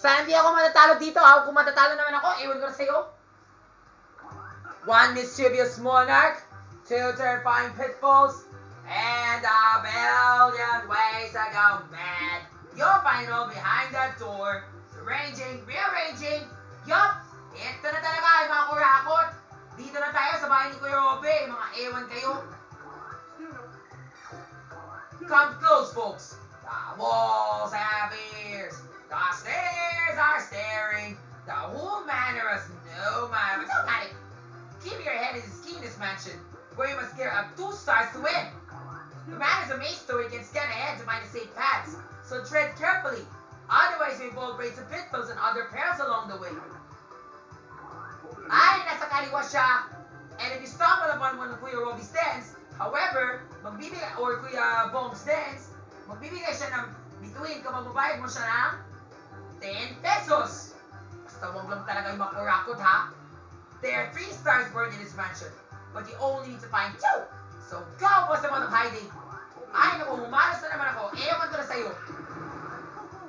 Sana hindi ako matatalo dito, ha? Kung matatalo naman ako, iwan ko na sa'yo. 1 mischievous monarch, 2 terrifying pitfalls, and a billion ways to go mad. You'll find all behind that door, rearranging. Yup, ito na talaga ay mga kurakot. Dito na tayo sa bahay ni Kuya Robe, mga ewan kayo. Come close, folks. The walls have ears. The stairs are staring. The whole manor has no mind. But don't panic. Keep your head is key in this mansion, where you must gear up 2 stars to win. The man is a maze, so he can scan ahead to find the safe paths. So tread carefully. Otherwise, you involve raids of pitfalls and other perils along the way. Ay, nasa kaliwa siya. And if you stumble upon one of Kuya Roby's dens, however, or Kuya Bong's dens, magbibigay siya ng bituin kapag mabayad mo siya ng 10 pesos. Basta wag lang talaga yung makurakot, ha? There are 3 stars burned in this mansion, but you only need to find 2. So go for some of hiding. Ay, naku, humalas na naman ako. Ewan ko na sa'yo.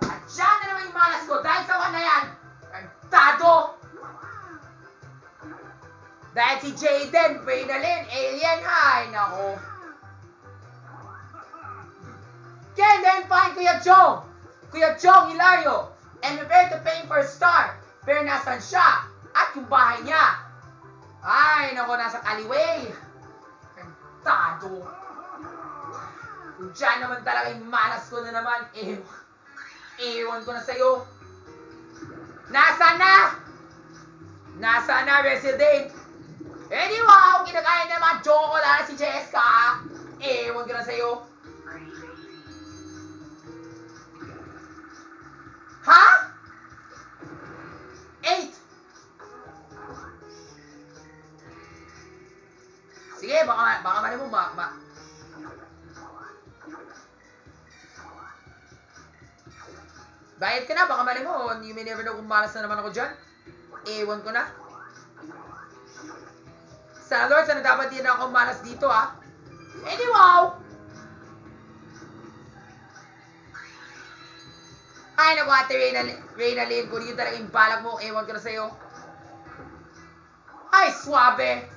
At dyan na naman yung malas ko dahil sa one na yan. Kantado! Dahil si Jaden, Bernalyn, Alien, ay, naku. Can then find Kuya Chong Hilario, and prepare to pay for a star. Pero nasan siya? At yung bahay niya? Ay, naku, nasa kaliway. Kantado. Kung dyan naman talaga yung malas ko na naman, ewan ko na sa'yo. Nasaan na? Nasaan na, Resident? Eh di wow, kinakain naman chocolate si Jessica. Ewan ko na sa'yo. Ha? 8. Sige, baka mali mo, bayad ka na, baka mali mo. You may never know kung malas na naman ako dyan. Ewan ko na. Sana Lord, sana dapat din ako malas dito, ha? Eh di wow! Ay, naku, ate Reynalyn, kung yun talaga yung balak mo, ewan ko na sa'yo. Ay, swabe!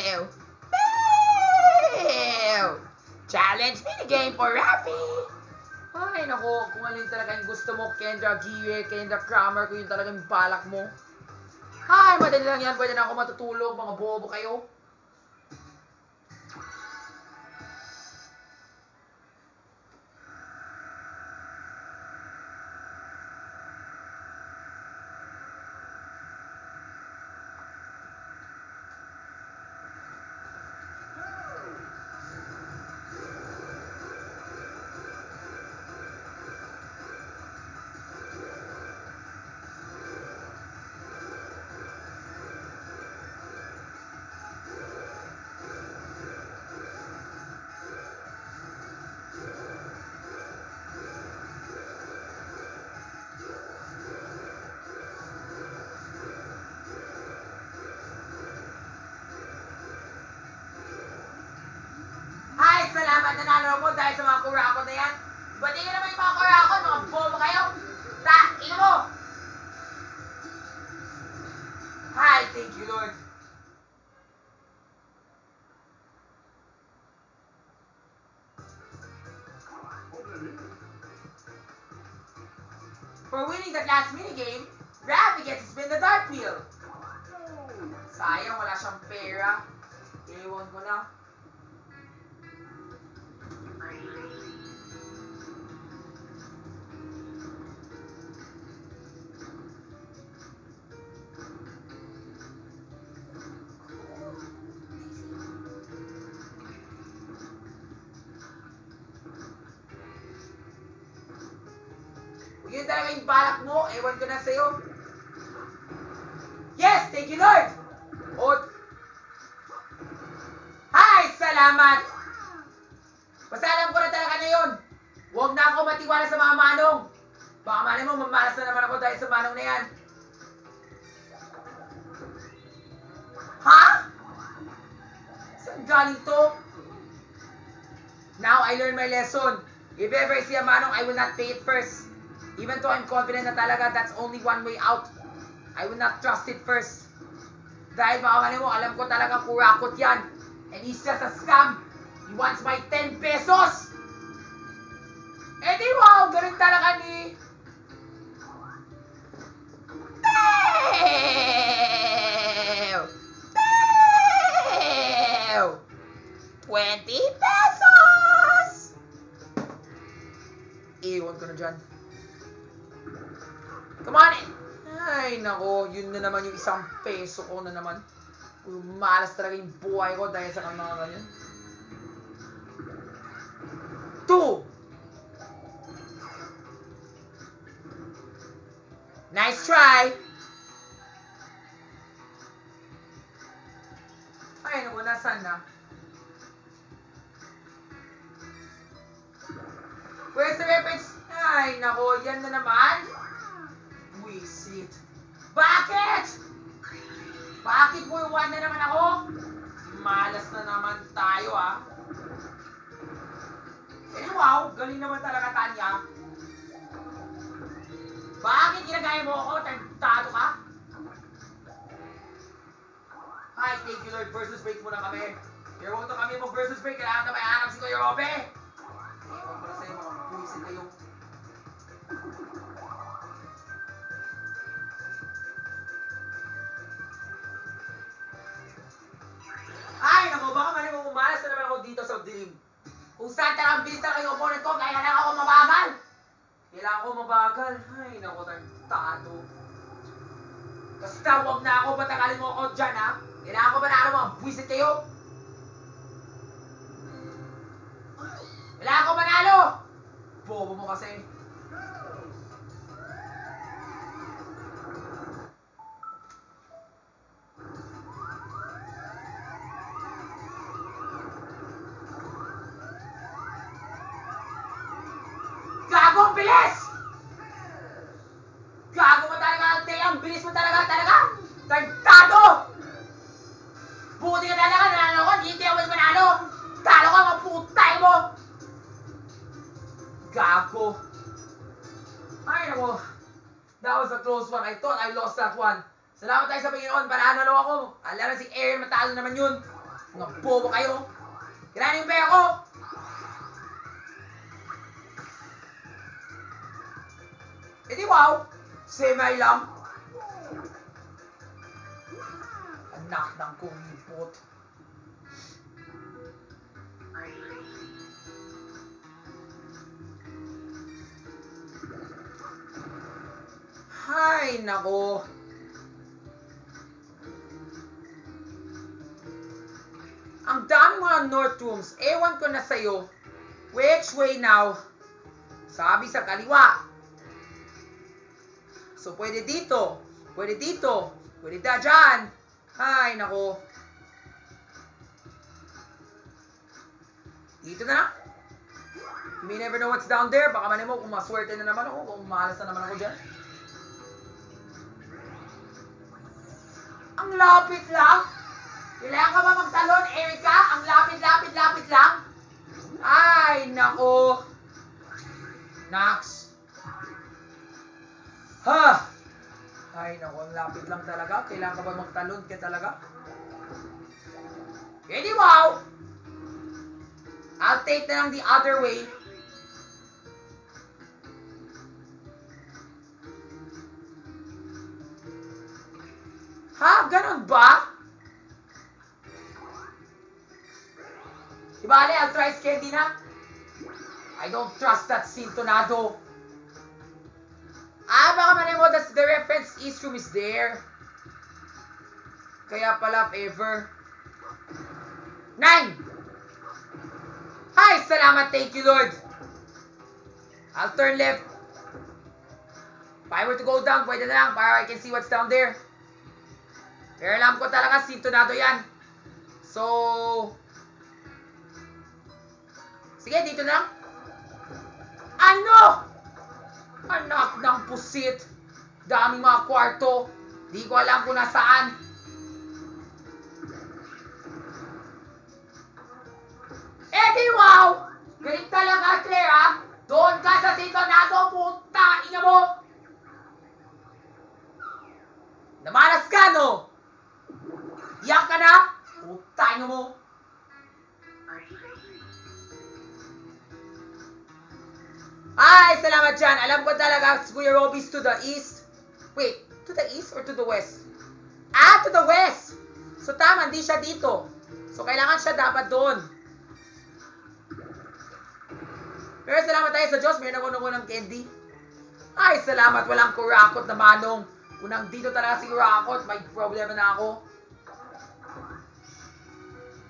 Ew! Ew! Challenge minigame for Raffy! Ay, naku, kung ano yung talaga yung gusto mo, Kendra Gier, Kendra Kramer, kung yun talaga yung balak mo. Ay, madali lang yan. Pwede na ako matutulog. Mga bobo kayo. Salamat, nanalo mo dahil sa mga kurakot na yan. Ba't hindi naman yung mga kurakot? Mga bobo kayo. Ino mo! Hi, thank you, Lord. For winning that last minigame, Raffy gets to spin the dart wheel. Sayang, wala siyang pera. Ewan ko na. Yun talaga yung balak mo, ewan ko na sa'yo. Yes, thank you, Lord! Hi, salamat! Basta alam ko na talaga na yun. Huwag na ako matiwala sa mga manong. Baka mali mo, mamalas na naman ako dahil sa manong na yan. Ha? Saan galing to? Now I learned my lesson. If ever I see a manong, I will not pay it first. Even though I'm confident na talaga that's only one way out, I will not trust it first. Dahil baka mo, alam ko talaga kurakot yan. And he's just a scam. He wants my 10 pesos. Eh di wow, ganun talaga ni... Pew! Pew! 20 pesos! Iwan ko na dyan. Come on in! Ay, nako, yun na naman yung 1 peso ko na naman. Malas talaga yung buhay ko dahil sa mga ganyan. 2! Nice try! Ay, naku, nasaan na? Where's the reference? Ay, naku, yan na naman. Wisit. Bakit? Bakit buiwan na naman ako? Malas na naman tayo, ah. Eh, wow, galing naman talaga, Tanya. Bakit ginagaya mo ako? Tagtado ka? Hi, thank you Lord. Versus break muna kami. Here, huwag to kami mag-versus break. Kailangan na may hanap si Kuya Robe. Ewan ko na sa'yo, mga buwisit kayo. Ay, naku, baka mali mo umalas na naman ako dito sa dilim. Kung saan talagang bilis talaga yung opponent ko, kaya lang ako mabagal. Kailangan ko mabagal. Ay, naku, tagtado. Basta huwag na ako, batakalin mo ako dyan, ha? Kailangan ko ba na ano mga buwisit kayo? Kailangan ko manalo! Bobo mo kasi. Gago, ang bilis! Gago mo talaga, Ate. Ang bilis mo talaga. Tagtado! Buti ka talaga, nanalo ko. Hindi ako manalo. Talo ka, maputay mo! Gago. Ay, naku. That was a close one. I thought I lost that one. Salamat tayo sa Panginoon. Panalo ako. Alam na si Aaron, matalo naman yun. Mga bobo kayo. Kailangan yung pera ko. Eh di wow. Semay lang. Anak ng kumipot. Ay, nako. Ang dami mga north rooms. Ewan ko na sa'yo. Which way now? Sabi sa kaliwa. So, pwede dito. Pwede dito. Pwede dyan. Ay, nako. Dito na lang. You may never know what's down there. Baka man mo kung maswerte na naman ako. Kung malas na naman ako dyan. Ang lapit lang. Kailangan ka ba magtalon, Erica? Ang lapit lang. Ay, nako. Nax. Ha! Ay, nako. Ang lapit lang talaga. Kailangan ka ba magtalon ka talaga? Pwede wow! I'll take na lang the other way. Ha? Ganon ba? Ibali, I'll try Skendi na. I don't trust that Sintonado. Ah, baka mali mo, that's the reference. East room is there. Kaya pala, ever. 9! Hi! Salamat, thank you, Lord. I'll turn left. If I were to go down, pwede na lang para I can see what's down there. Pero alam ko talaga, Sintonado yan. So... Sige, dito na lang. Ano? Anak ng pusit. Daming mga kwarto. Di ko alam kung nasaan. Eh di wow! Galing talaga, Claire, ha? Ay, salamat dyan. Alam ko talaga, Kuya Robby's to the east. Wait, to the east or to the west? Ah, to the west. So tama, hindi siya dito. So kailangan siya dapat doon. Pero salamat tayo sa Diyos, meron ako ng candy. Ay, salamat, walang kurakot na manong. Kung nandito talaga si kurakot, may problema na ako.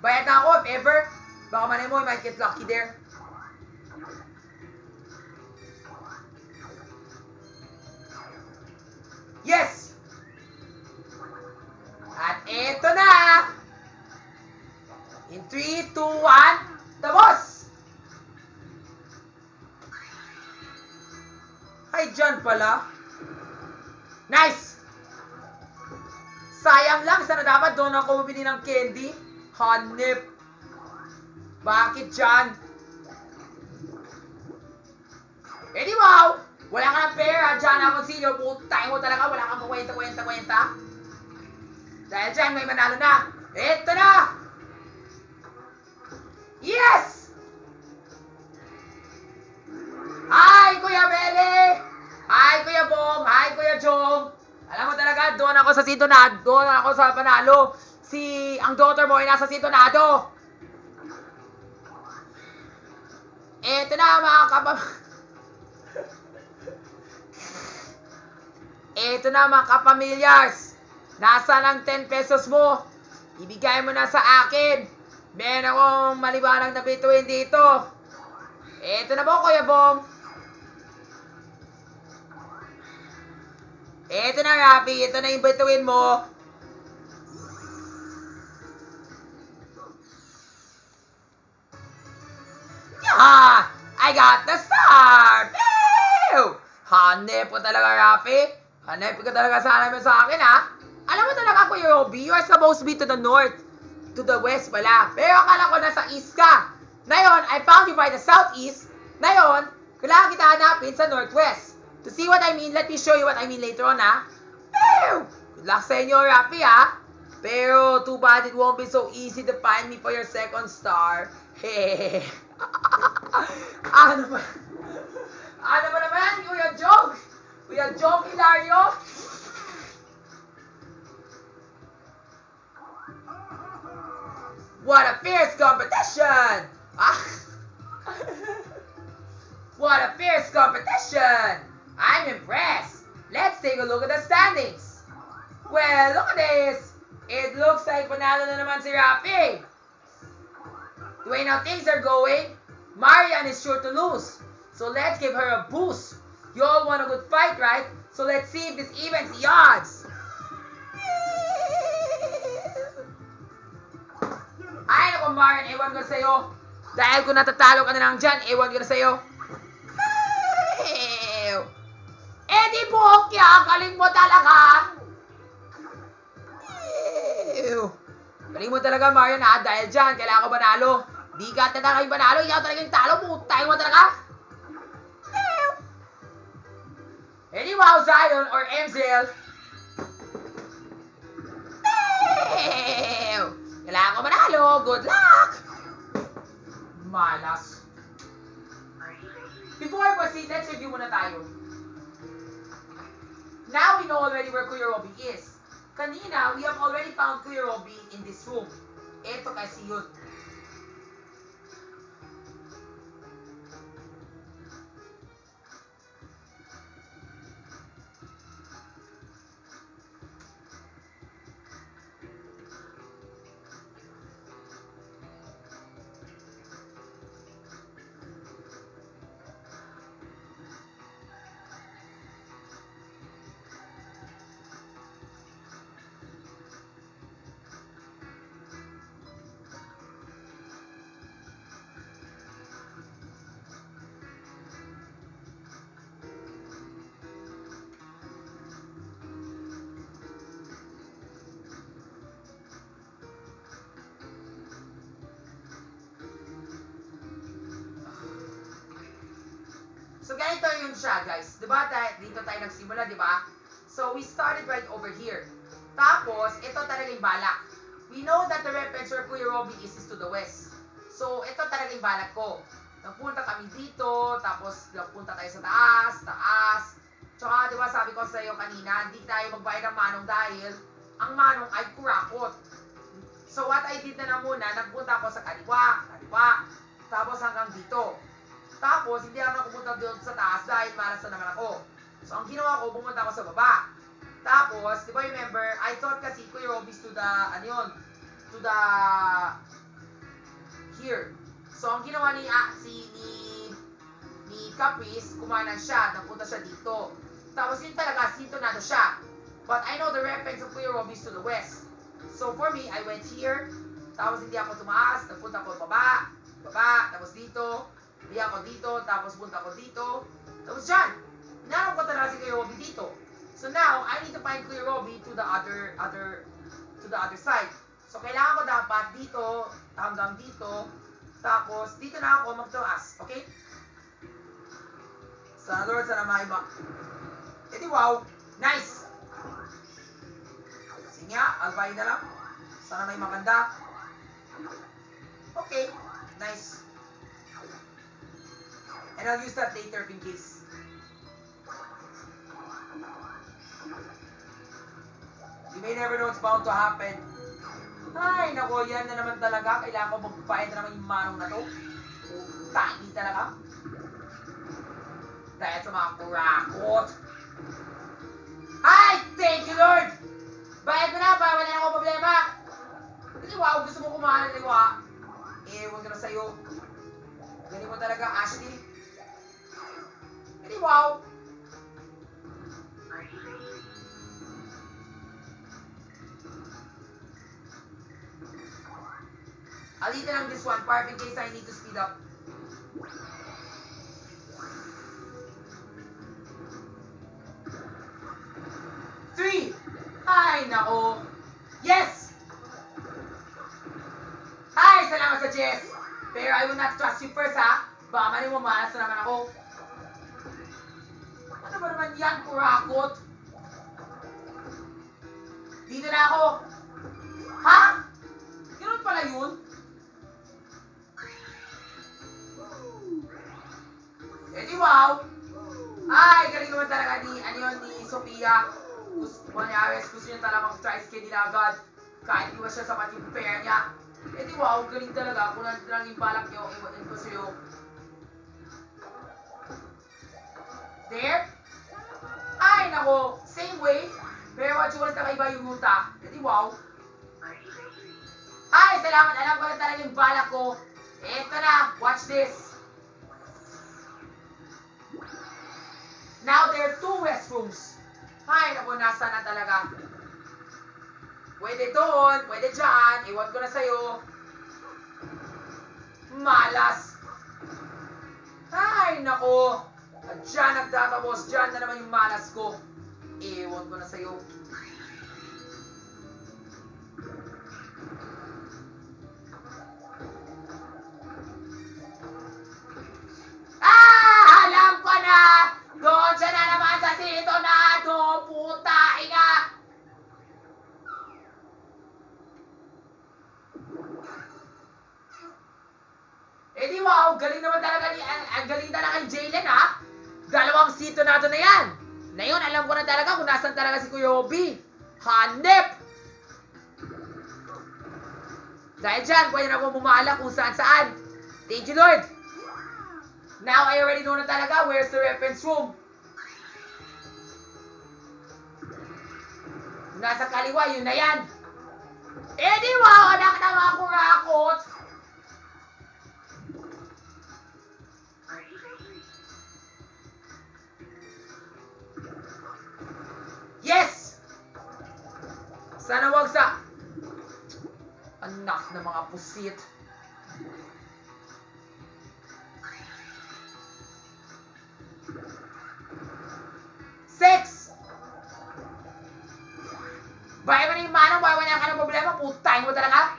Bayad na ako, if ever. Baka manay mo, I might get lucky there. Yes! At eto na! In 3, 2, 1, tapos! Ay, dyan pala. Nice! Sayang lang, sana dapat doon ako bumili ng candy. Hanip. Bakit dyan? Eh di wow! Wala ka ng pera, dyan akong silyo. Putay mo talaga, wala kang kwenta. Dahil dyan, may manalo na. Eto na! Yes! Hi, Kuya Bele! Hi, Kuya Bong! Hi, Kuya Jong! Alam mo talaga, doon ako sa Sintonado. Doon ako sa panalo. Ang daughter mo ay nasa Sintonado. Eto na, mga Eto na, mga kapamilyars. Nasaan ang 10 pesos mo? Ibigay mo na sa akin. Meron akong maliwanag na bituin dito. Eto na po, Kuya Bong. Eto na, Rafi. Ito na yung bituin mo. Yeah! I got the star! Pew! Hanep ko talaga, Rafi. Hanep ko talaga sana mo sa akin, ha? Alam mo talaga, Kuya Robby, you are supposed to be to the north. To the west pala. Pero akala ko nasa east ka. Ngayon, I found you by the southeast. Ngayon, kailangan kita hanapin sa northwest. To see what I mean, let me show you what I mean later on, ha? Pew! Good luck sa inyo, Rafi, ha? Pero, too bad it won't be so easy to find me for your second star. Hehehe. Ano ba? Ano ba naman, Kuya Jong? Kuya Jong Hilario? What a fierce competition! Ah! What a fierce competition! I'm impressed. Let's take a look at the standings. Well, look at this. It looks like panalo na naman si Rafi. The way now things are going, Marian is sure to lose. So let's give her a boost. You all want a good fight, right? So let's see if this evens the odds. Ay, naku, Marian, ewan ko sa'yo. Dahil kung natatalo ka na lang dyan, ewan ko na sa'yo. Eh di Bokya, galing mo talaga. Galing mo talaga, Marian, ha? Dahil dyan, kailangan ko manalo. Di ka talaga yung manalo, ikaw talaga yung talo, putay mo talaga. Eh di wow, Zion or MZL. Kailangan ko manalo, good luck. Malas. Before I proceed, let's review muna tayo. Now we know already where Kuya Robby is. Kanina, we have already found Kuya Robby in this room. Ito kasi yun. So, ganito yun siya, guys. Diba? Dito tayo nagsimula, diba? So, we started right over here. Tapos, ito talaga yung balak. We know that the reference where Kuya Robby is to the west. So, ito talaga yung balak ko. Nagpunta kami dito, tapos nagpunta tayo sa taas. Tsaka, di ba sabi ko sa iyo kanina, hindi tayo magbayad ng manong dahil ang manong ay kurakot. So, what I did na muna, nagpunta ako sa kaliwa, tapos hanggang dito. Tapos, hindi ako nakapunta doon sa taas dahil malas na naman ako. So, ang ginawa ko, pumunta ako sa baba. Tapos, di ba remember, I thought kasi Kuya Robby's to the, here. So, ang ginawa ni Caprice, kumanan siya, napunta siya dito. Tapos, yun talaga, sintonado siya. But I know the reference of Kuya Robby's to the west. So, for me, I went here. Tapos, hindi ako tumaas. Nagpunta ako baba. Tapos dito. Hindi ako dito. Tapos, punta ako dito. Tapos, dyan. Hinanap ko talaga si Kuya Robby dito. So, now, I need to find Kuya Robby to the other side. So, kailangan ko dapat dito, hanggang dito. Tapos, dito na ako magtaas. Okay? Sana Lord, sana maiba. Edi wow! Nice! Sige nga, albay na lang. Sana may maganda. Okay. Nice. And I'll use that later in case. You may never know what's bound to happen. Ay, nako, yan na naman talaga. Kailangan ko magpapayad na naman yung manong na to. Tagi talaga. Dahil sa mga kurakot. Ay, thank you, Lord! Bayad mo na, wala na akong problema. Hindi, wow, gusto mo kumahan ng liwa. Ewan ko na sa'yo. Galing mo talaga, Ashley. Hindi, wow. I'll eat lang this one part in case I need to speed up. Three! Ay, nako. Yes! Ay, salamat sa Jess. Pero I will not trust you first, ha? Baka mali mo, malas na naman ako. Ano ba naman yan, kurakot? Dito na ako. Ha? Ganun pala yun? Eh di wow! Ay, galing naman talaga ni Sophia. Gusto niya talagang tries kay nila agad. Kahit di ba siya sapat yung pair niya. Eh di wow, galing talaga. Kung lang yung balak niyo, iwain ko sa'yo. There? Ay, nako. Same way. Pero what you want na iba yung ruta. Eh di wow. Ay, salamat. Alam ko na talaga yung balak ko. Eto na. Watch this. Now, there are two restrooms. Ay, naku, nasa na talaga. Pwede doon, pwede dyan. Iwan ko na sa'yo. Malas. Ay, naku. At dyan nagtatapos. Dyan na naman yung malas ko. Iwan ko na sa'yo. Alam ko na! Doon siya na naman sa sintonado! Puta, ina! Eh di wow, galing naman talaga ang galing talaga ni Jaylen, ha? Dalawang sintonado na yan! Ngayon, alam ko na talaga kung nasan talaga si Kuya Robby. Hanep! Dahil dyan, pwede na akong bumala kung saan-saan. Thank you, Lord! Now, I already know na talaga where's the reference room. Nasa kaliwa, yun na yan. Eh di wow, anak na mga kurakot. Yes! Sana wag sa... Anak na mga pusit. Six! Bahay mo na yung manong, wala ka ng problema, putay mo talaga.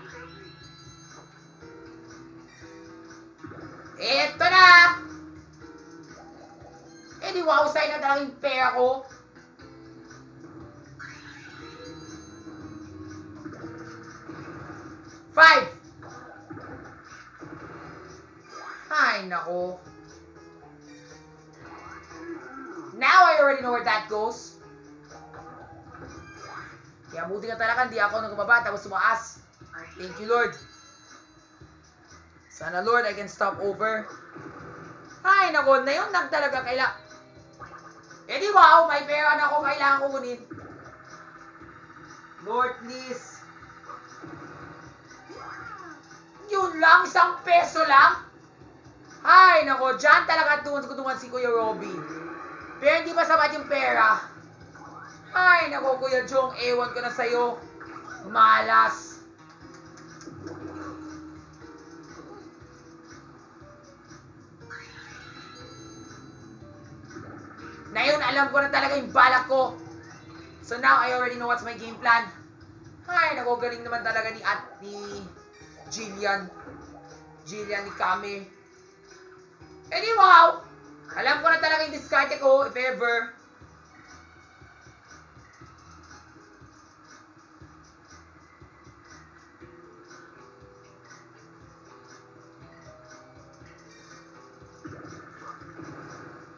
Eto na! Eh di wow, sa'yo na talaga yung pera ko. Five! Ay, Ay, nako. Now I already know where that goes. Kaya buti ka talaga, hindi ako nagbaba tapos sumaas. Thank you, Lord. Sana, Lord, I can stop over. Ay, nako, na yun lang talaga kailangan. Eh di wow, may pera na ako, kailangan ko kunin. Lord, please. Yun lang, 1 peso lang. Ay, nako, dyan talaga tungan si Kuya Robby. Pero hindi pa sapat yung pera. Ay, nako, Kuya Jong, ewan ko na sa'yo. Malas. Ngayon, alam ko na talaga yung balak ko. So now, I already know what's my game plan. Ay, nako, galing naman talaga ni Jillian. Jillian ni Kami. Eh di wow! Alam ko na talaga yung diskarte ko, if ever.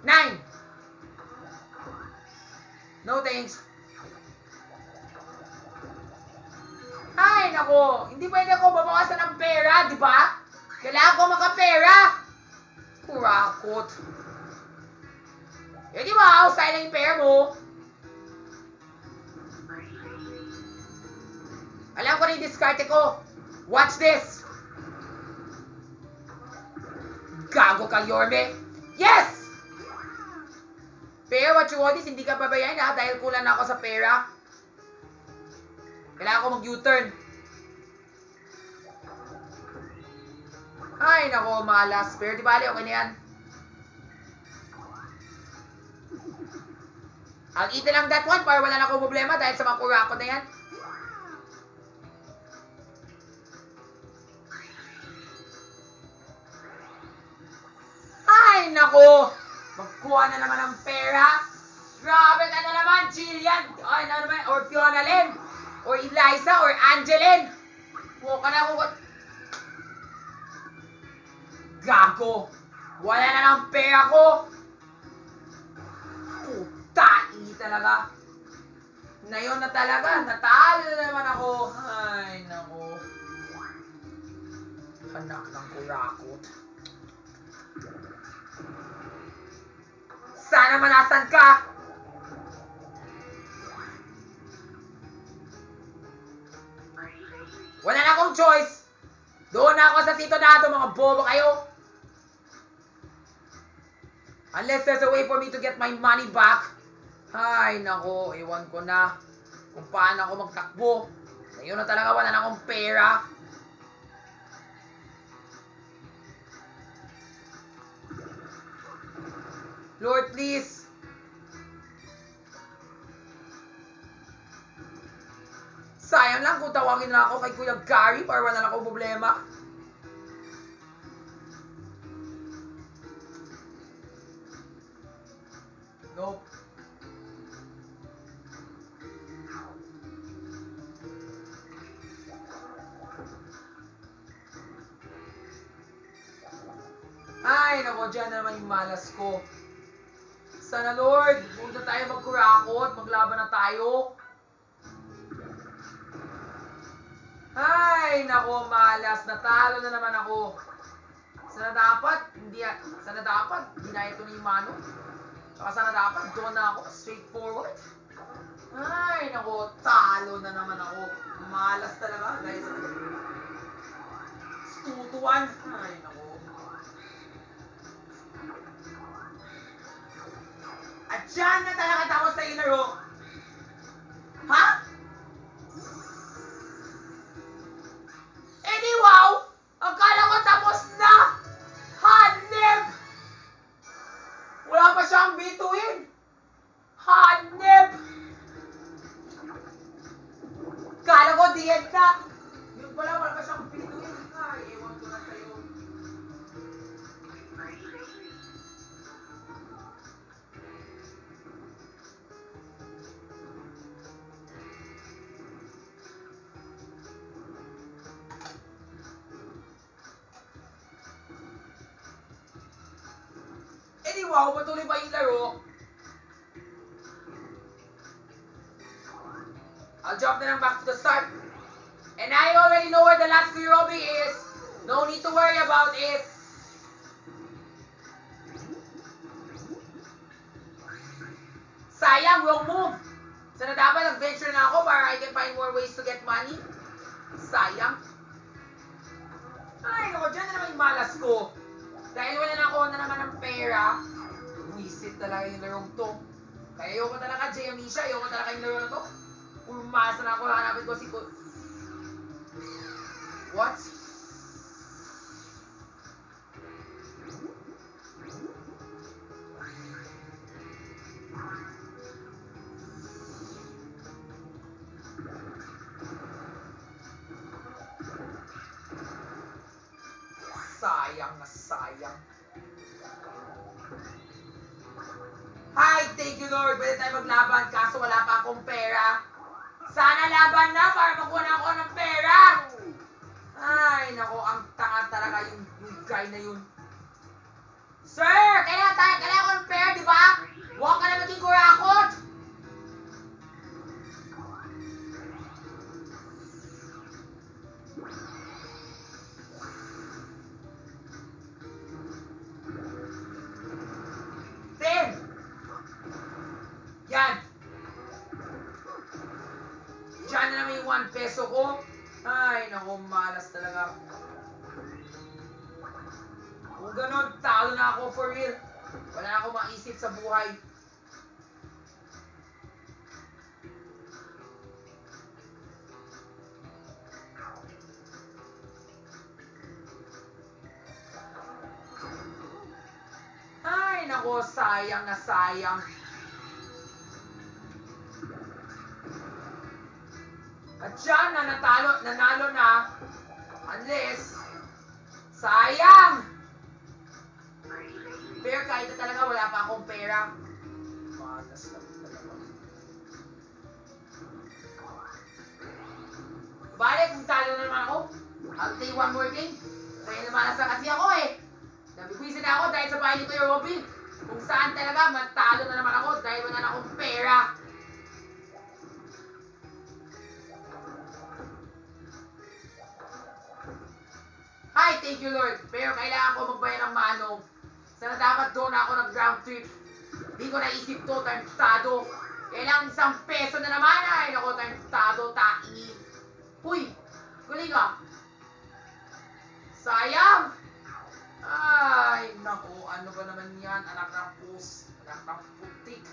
Nine! No thanks. Ay, nako. Hindi pwede ako babawasan ng pera, di ba? Kailangan ko makapera. Kurakot. Eh, di ba? Usay lang yung pera mo. Alam ko na yung diskarte ko. Watch this. Gago ka, Yorme. Yes! Pero what you want is, hindi ka babayain ha, dahil kulang na ako sa pera. Kailangan ko mag-U-turn. Ay, nako, malas. Pero di bali, okay na yan. I'll eat lang that one para wala na akong problema dahil sa mga kurakot na yan. Ay, nako. Magkuha na naman ng pera. Grabe ka na naman, Jillian. Ay, ano naman, or Fiona Lynn. Or Eliza, or Angeline. Huwag ka na ako. Gago. Wala na ng pera ko. Puta, talaga. Ngayon na talaga, natalo na naman ako. Ay, nako. Anak ng kurakot. Sana manasan ka! Wala na akong choice! Doon na ako sa Tito Dado, mga bobo kayo! Unless there's a way for me to get my money back. Ay, nako, ewan ko na kung paano ako magtakbo. Ngayon na talaga, wala na akong pera. Lord, please. Sayang lang kung tawagin na ako kay Kuya Gary para wala na akong problema. Nope. Ay, nako, dyan na naman yung malas ko. Sana, Lord, huwag na tayo magkurakot, maglaban na tayo. Ay, nako, malas, natalo na naman ako. Sana dapat, ginaya ito ni Mano. Saka sana dapat, doon na ako, straightforward. Ay, nako, talo na naman ako. Malas talaga, guys. Stutuan. Ay, nako. At dyan na talaga tapos sa laro. Ha? Eh di wow! Akala ko tapos na! Hanep! Wala pa siyang bituin! Hanep! Akala ko diyan na! Yun pala, wala pa siyang bituin. Ay, ewan ko na sa'yo. wow, patuloy pa yung laro. I'll drop na lang back to the start. And I already know where the last Kuya Robby is. No need to worry about it. Sayang, wrong move. Sana dapat nag-venture na ako para I can find more ways to get money. Sayang. Ay, naku, dyan na naman yung malas ko. Dahil wala na ako na naman ng pera. Wisit talaga yung larong to. Kaya ayoko talaga, Jay Amisha, ayoko talaga yung laro na to. Umasa na ako, hanapin ko si What? Sayang na sayang. Hi, thank you Lord. Pwede tayo maglaban kaso wala pa akong pera. Sana laban na para makuha na ako ng pera. Ay, nako, ang tanga talaga yung guy na yun. Sir, kailangan ko ng pera, di ba? Huwag ka na maging kurakot. Yan. Diyan na naman yung 1 peso ko. Ay, naku, malas talaga. Kung ganon, talo na ako for real. Wala na akong maisip sa buhay. Ay, naku, sayang na sayang. At siya na nanalo na. Unless, sayang! Pero kahit na talaga wala pa akong pera. Malas lang talaga. Balik, kung talo na naman ako, I'll play one more game. Kaya namalas na kasi ako eh. Nabibwisin na ako dahil sa bahay ni Kuya Robby. Kung saan talaga, matalo na naman ako dahil wala na akong pera. Hi, thank you Lord. Pero kailangan ko magbayad ng manong. Sana dapat doon ako nag-ground trip. Hindi ko naisip to, tarntado. Kailangan 1 peso na naman. Ay, naku, tarntado, taingi. Huy, galing ka. Sayang. Ay, naku, ano ba naman yan? Anak ng pus, anak ng putik.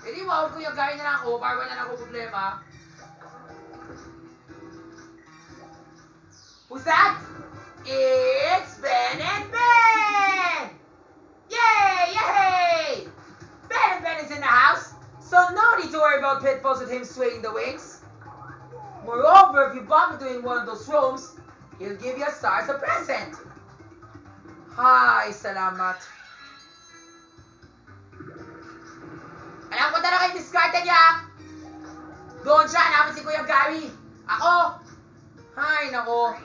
Eh di wow, kuya, gaya na lang ako para wala na ako problema. Who's that? It's Ben and Ben! Yay! Yay! Ben and Ben is in the house, so no need to worry about pitfalls with him swaying the wings. Moreover, if you bump into in one of those rooms, he'll give you a star as a present. Hi, salamat. Alam ko talaga yung diskarte niya. Doon siya, namin si Kuya Gary. Ako. Hay, nako.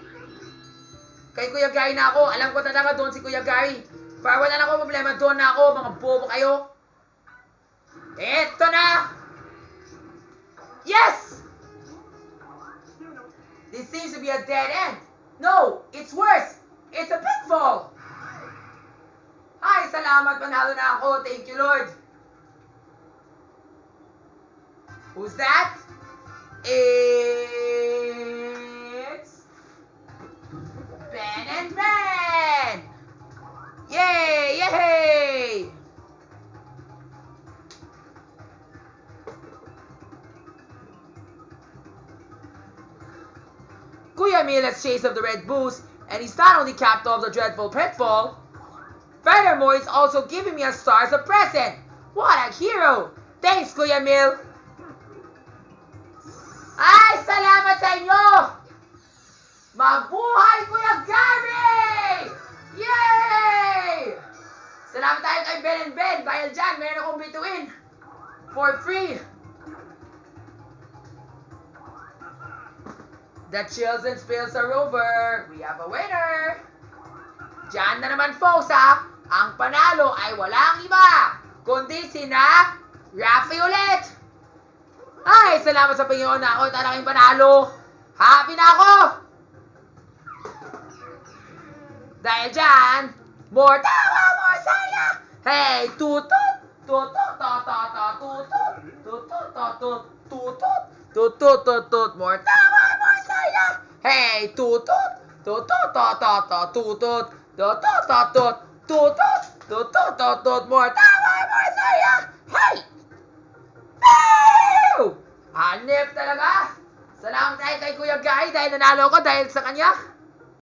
Kay Kuya Gary na ako. Alam ko talaga doon si Kuya Gary. Para wala na ako problema, doon na ako. Mga bobo kayo. Eto na. Yes! This seems to be a dead end. No, it's worse. It's a pitfall. Ay, salamat. Panalo na ako. Thank you, Lord. Who's that? It's Ben and Ben. Yay! Yay! Kuya Emil has chased up the red boost, and he's not only capped off the dreadful pitfall, furthermore, he's also giving me a star as a present. What a hero! Thanks, Kuya Emil. Ay, salamat sa inyo! Mabuhay, Kuya Gary! Yay! Salamat tayo kay Ben and Ben. Dahil dyan, meron akong bituin. For free. The chills and spills are over. We have a winner. Diyan na naman folks ha, ang panalo ay walang iba, kundi sina Raffy ulit. Ay, salamat sa Panginoon na ako talagang panalo. Happy na ako! Dahil dyan, more tawa, more saya! Hey, tutut! Tutut, tutut, tutut, tutut, tutut, tutut, tutut, tutut, more tawa, more saya! Hey, tutut! Tutut, tutut, tutut, tutut, tutut, tutut, tutut, tutut, more tawa, more saya! Hey! Pew! Hanip talaga! Salamat tayo kay Kuya Guy dahil nanalo ko dahil sa kanya.